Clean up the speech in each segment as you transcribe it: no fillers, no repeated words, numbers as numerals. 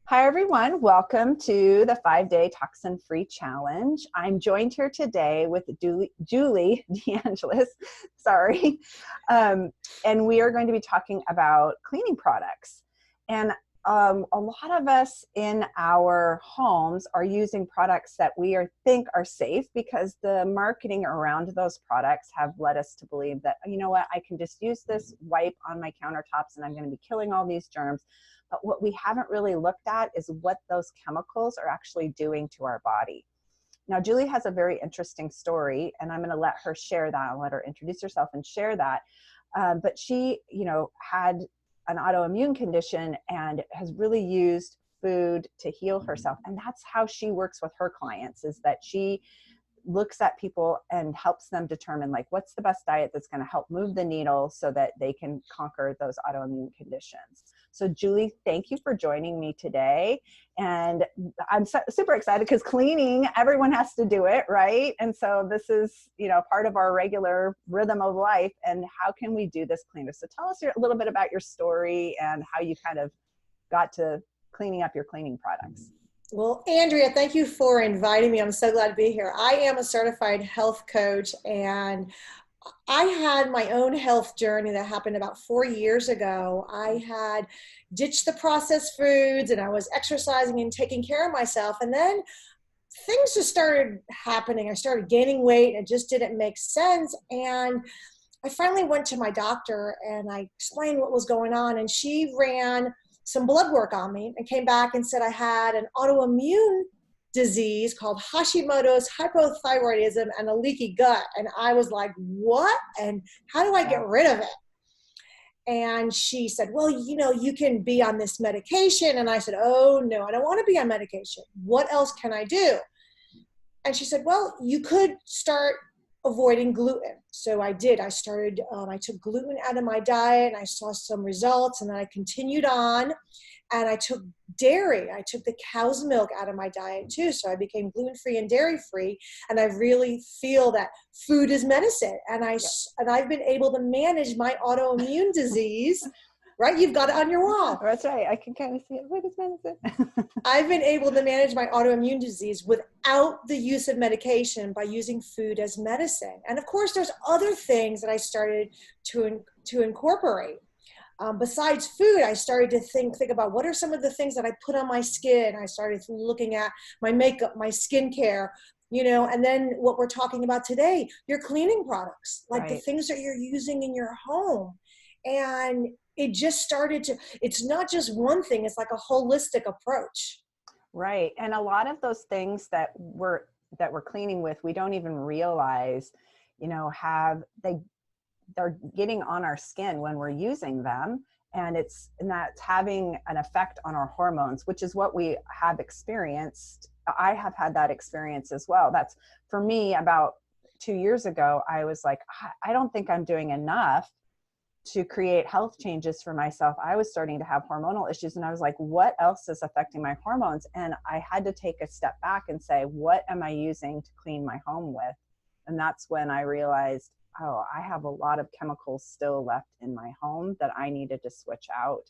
Hi, everyone. Welcome to the 5-day toxin-free challenge. I'm joined here today with Julie DeAngelis, sorry. And we are going to be talking about cleaning products. And a lot of us in our homes are using products that think are safe because the marketing around those products have led us to believe that, you know what, I can just use this wipe on my countertops and I'm going to be killing all these germs. But what we haven't really looked at is what those chemicals are actually doing to our body. Now, Julie has a very interesting story, and I'm going to let her share that. I'll let her introduce herself and share that. But she, had an autoimmune condition and has really used food to heal herself. And that's how she works with her clients, is that she looks at people and helps them determine what's the best diet that's going to help move the needle so that they can conquer those autoimmune conditions. So Julie, thank you for joining me today. And I'm super excited because cleaning, everyone has to do it, right? And so this is, part of our regular rhythm of life. And how can we do this cleaner? So tell us a little bit about your story and how you kind of got to cleaning up your cleaning products. Well, Andrea, thank you for inviting me. I'm so glad to be here. I am a certified health coach, and I had my own health journey that happened about 4 years ago. I had ditched the processed foods and I was exercising and taking care of myself. And then things just started happening. I started gaining weight and it just didn't make sense. And I finally went to my doctor and I explained what was going on, and she ran some blood work on me and came back and said I had an autoimmune disease called Hashimoto's hypothyroidism and a leaky gut. And I was like, what? And how do I get rid of it? And she said, well, you can be on this medication. And I said, oh no, I don't want to be on medication. What else can I do? And she said, well, you could start avoiding gluten. So I did. I started, I took gluten out of my diet and I saw some results, and then I continued on and I took dairy. I took the cow's milk out of my diet too. So I became gluten-free and dairy-free. And I really feel that food is medicine. And I've been able to manage my autoimmune disease. Right? You've got it on your wall. That's right. I can kind of see it. What is medicine? I've been able to manage my autoimmune disease without the use of medication by using food as medicine. And of course, there's other things that I started to incorporate. Besides food, I started to think about what are some of the things that I put on my skin. I started looking at my makeup, my skincare, and then what we're talking about today, your cleaning products, like the things that you're using in your home. And it just started it's not just one thing, it's like a holistic approach. Right. And a lot of those things that we're cleaning with, we don't even realize, they're getting on our skin when we're using them. And that's having an effect on our hormones, which is what we have experienced. I have had that experience as well. That's for me about 2 years ago. I was like, I don't think I'm doing enough to create health changes for myself. I was starting to have hormonal issues, and I was like, what else is affecting my hormones? And I had to take a step back and say, what am I using to clean my home with? And that's when I realized, oh, I have a lot of chemicals still left in my home that I needed to switch out,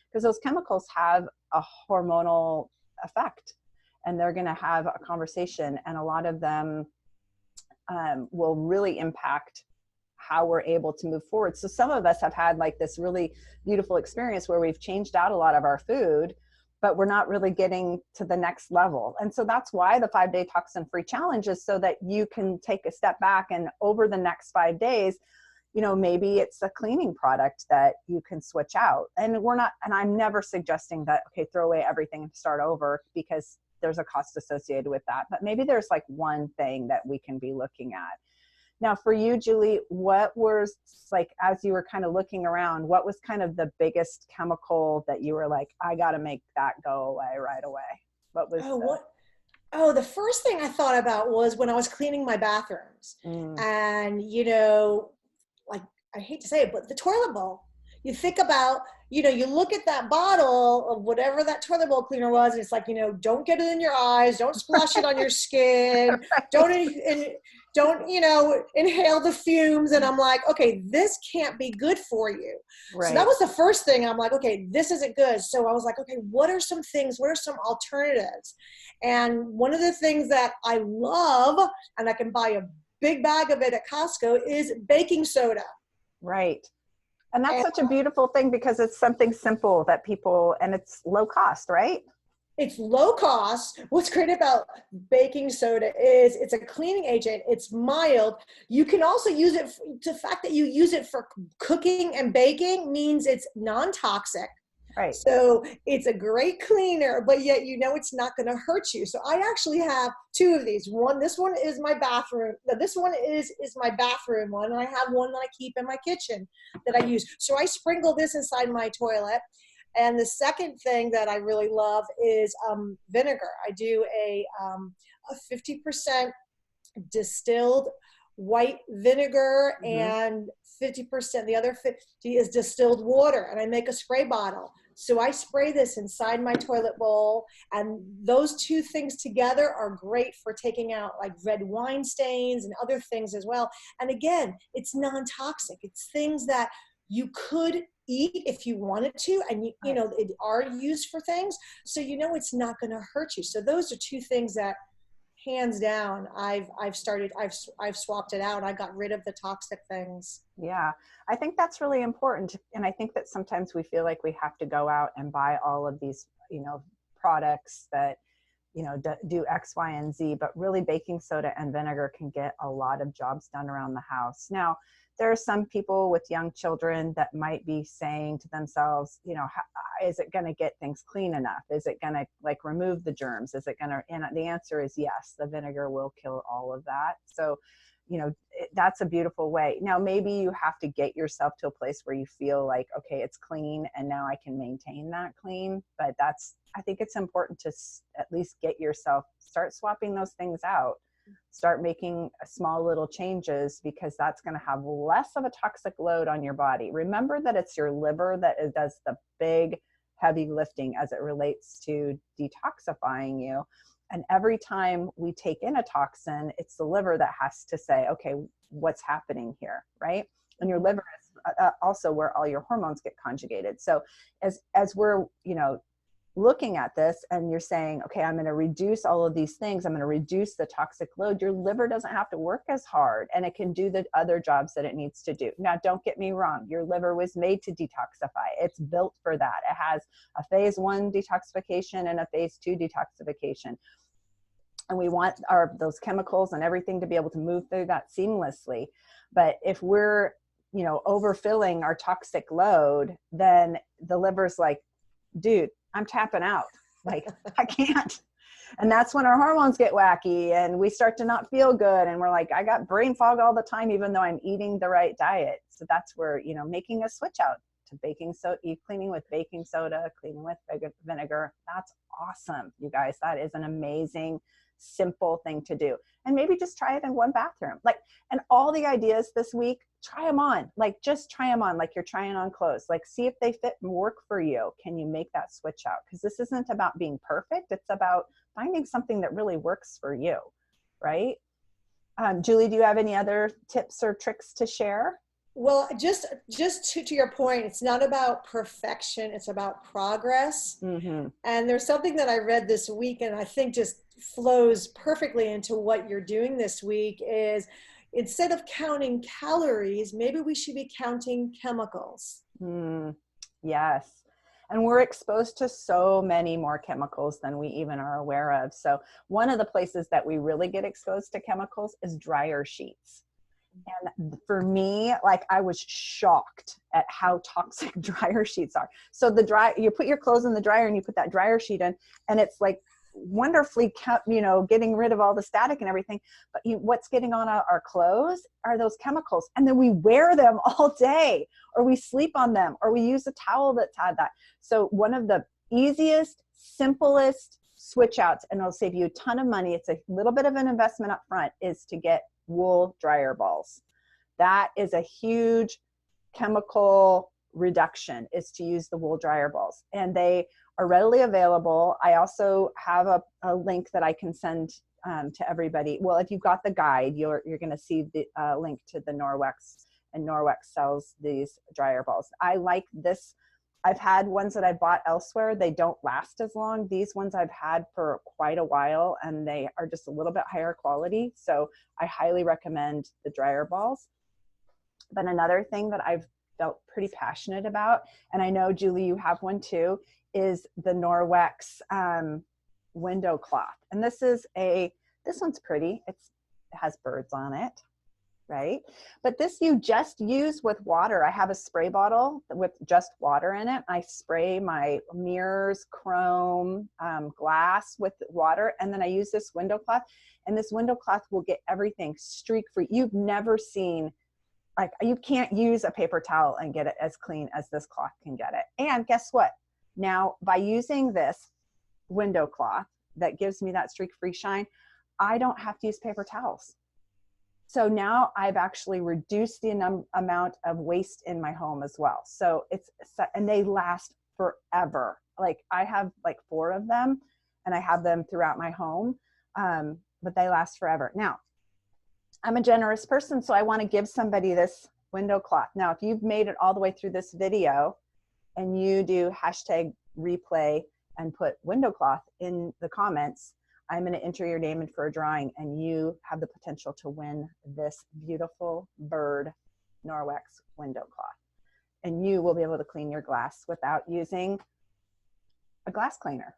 because those chemicals have a hormonal effect, and they're going to have a conversation, and a lot of them will really impact how we're able to move forward. So some of us have had this really beautiful experience where we've changed out a lot of our food, but we're not really getting to the next level. And so that's why the 5-day toxin-free challenge is, so that you can take a step back, and over the next 5 days, maybe it's a cleaning product that you can switch out. And I'm never suggesting that, okay, throw away everything and start over, because there's a cost associated with that. But maybe there's one thing that we can be looking at. Now for you, Julie, what was as you were kind of looking around, what was kind of the biggest chemical that you were like, I got to make that go away right away? What was the first thing I thought about was when I was cleaning my bathrooms. And, I hate to say it, but the toilet bowl. You think about, you look at that bottle of whatever that toilet bowl cleaner was, and it's like, don't get it in your eyes, don't splash it on your skin, don't, inhale the fumes. And I'm like, okay, this can't be good for you. So that Right. was the first thing. I'm like, okay, this isn't good. So I was like, okay, what are some alternatives? And one of the things that I love, and I can buy a big bag of it at Costco, is baking soda. Right. And that's And such a beautiful thing because it's something simple that people, and it's low cost, right? it's low cost. What's great about baking soda is it's a cleaning agent. It's mild. You can also use it. The fact that you use it for cooking and baking means it's non-toxic. Right. So it's a great cleaner, but yet it's not going to hurt you. So I actually have two of these. This one is my bathroom. This one is my bathroom one, and I have one that I keep in my kitchen that I use. So I sprinkle this inside my toilet. And the second thing that I really love is vinegar. I do a 50% distilled white vinegar, and 50%, the other 50 is distilled water, and I make a spray bottle. So I spray this inside my toilet bowl, and those two things together are great for taking out like red wine stains and other things as well. And again, it's non-toxic. It's things that you could eat if you wanted to, and it are used for things. So it's not going to hurt you. So those are two things that hands down I've swapped it out. I got rid of the toxic things. Yeah, I think that's really important. And I think that sometimes we feel like we have to go out and buy all of these, products that, do X, Y, and Z, but really baking soda and vinegar can get a lot of jobs done around the house. Now, there are some people with young children that might be saying to themselves, is it going to get things clean enough? Is it going to remove the germs? Is it going to, and the answer is yes, the vinegar will kill all of that. So, that's a beautiful way. Now, maybe you have to get yourself to a place where you feel like, okay, it's clean and now I can maintain that clean. But I think it's important to at least start swapping those things out. Start making small little changes, because that's going to have less of a toxic load on your body. Remember that it's your liver that does the big heavy lifting as it relates to detoxifying you. And every time we take in a toxin, it's the liver that has to say, okay, what's happening here, right? And your liver is also where all your hormones get conjugated. So as we're, looking at this and you're saying, okay, I'm going to reduce all of these things, I'm going to reduce the toxic load, your liver doesn't have to work as hard and it can do the other jobs that it needs to do. Now, don't get me wrong. Your liver was made to detoxify. It's built for that. It has a phase 1 detoxification and a phase 2 detoxification. And we want those chemicals and everything to be able to move through that seamlessly. But if we're, overfilling our toxic load, then the liver's like, dude, I'm tapping out. Like, I can't. And that's when our hormones get wacky and we start to not feel good. And we're like, I got brain fog all the time, even though I'm eating the right diet. So that's where, making a switch out to baking soda, cleaning with baking soda, cleaning with vinegar. That's awesome, you guys. That is an amazing, simple thing to do. And maybe just try it in one bathroom. And all the ideas this week, try them on. Just try them on like you're trying on clothes. See if they fit and work for you. Can you make that switch out? Because this isn't about being perfect. It's about finding something that really works for you, right? Julie, do you have any other tips or tricks to share? Well, just to your point, it's not about perfection. It's about progress. Mm-hmm. And there's something that I read this week, and I think just flows perfectly into what you're doing this week is, instead of counting calories, maybe we should be counting chemicals. Yes. And we're exposed to so many more chemicals than we even are aware of. So one of the places that we really get exposed to chemicals is dryer sheets. And for me, I was shocked at how toxic dryer sheets are. So you put your clothes in the dryer and you put that dryer sheet in, and it's wonderfully kept, getting rid of all the static and everything. But what's getting on our clothes are those chemicals. And then we wear them all day, or we sleep on them, or we use a towel that's had that. So one of the easiest, simplest switch outs, and it'll save you a ton of money, it's a little bit of an investment up front, is to get wool dryer balls. That is a huge chemical reduction, is to use the wool dryer balls. And they are readily available. I also have a link that I can send to everybody. Well, if you've got the guide, you're going to see the link to the Norwex, and Norwex sells these dryer balls. I like this. I've had ones that I bought elsewhere. They don't last as long. These ones I've had for quite a while, and they are just a little bit higher quality. So I highly recommend the dryer balls. But another thing that I've felt pretty passionate about, and I know, Julie, you have one too, is the Norwex window cloth. And this one's pretty. It has birds on it, right? But this you just use with water. I have a spray bottle with just water in it. I spray my mirrors, chrome, glass with water, and then I use this window cloth. And this window cloth will get everything streak free. You've never seen, like, you can't use a paper towel and get it as clean as this cloth can get it. And guess what? Now, by using this window cloth that gives me that streak-free shine, I don't have to use paper towels. So now I've actually reduced the amount of waste in my home as well. So and they last forever. Like, I have like 4 of them, and I have them throughout my home, but they last forever. Now, I'm a generous person, so I want to give somebody this window cloth. Now, if you've made it all the way through this video and you do #replay and put window cloth in the comments, I'm going to enter your name in for a drawing, and you have the potential to win this beautiful bird Norwex window cloth. And you will be able to clean your glass without using a glass cleaner.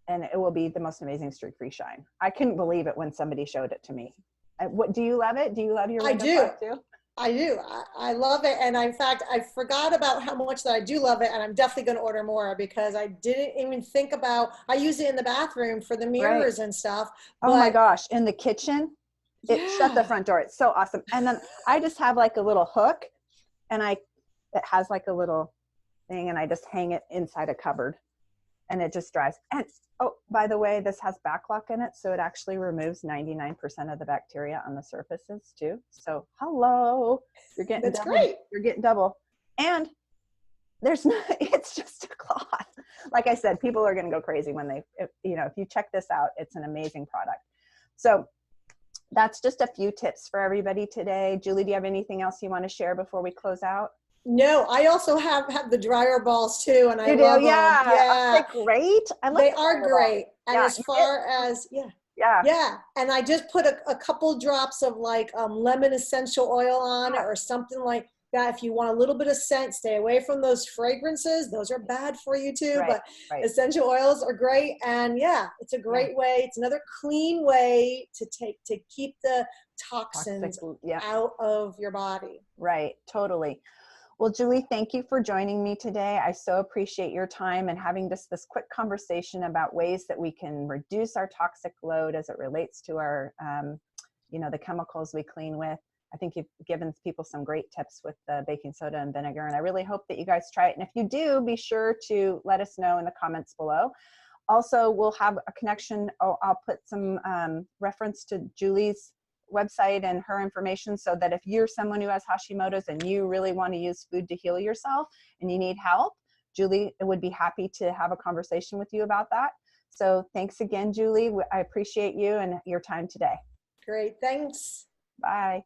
And it will be the most amazing streak-free shine. I couldn't believe it when somebody showed it to me. What, do you love it? Do you love your window cloth too? I do. I love it. And in fact, I forgot about how much that I do love it. And I'm definitely going to order more, because I didn't even think about, I use it in the bathroom for the mirrors and stuff. Oh my gosh. In the kitchen, shut the front door. It's so awesome. And then I just have like a little hook, and it has like a little thing, and I just hang it inside a cupboard, and it just dries. And oh, by the way, this has backlock in it, so it actually removes 99% of the bacteria on the surfaces too. So hello, you're getting That's double. great. You're getting double. And it's just a cloth. Like I said, people are going to go crazy when if you check this out. It's an amazing product. So that's just a few tips for everybody today. Julie, do you have anything else you want to share before we close out? No, I also have the dryer balls too, and I them. love Yeah. them. Yeah, aren't they great? I love they are great. And yeah. as far as and I just put a couple drops of like lemon essential oil on it, or something like that. If you want a little bit of scent, stay away from those fragrances. Those are bad for you too. But essential oils are great, and it's a great way. It's another clean way to keep the toxins out of your body. Right, totally. Well, Julie, thank you for joining me today. I so appreciate your time and having this quick conversation about ways that we can reduce our toxic load as it relates to our, the chemicals we clean with. I think you've given people some great tips with the baking soda and vinegar, and I really hope that you guys try it. And if you do, be sure to let us know in the comments below. Also, we'll have a connection. I'll put some reference to Julie's website and her information, so that if you're someone who has Hashimoto's and you really want to use food to heal yourself and you need help, Julie would be happy to have a conversation with you about that. So thanks again, Julie. I appreciate you and your time today. Great. Thanks. Bye.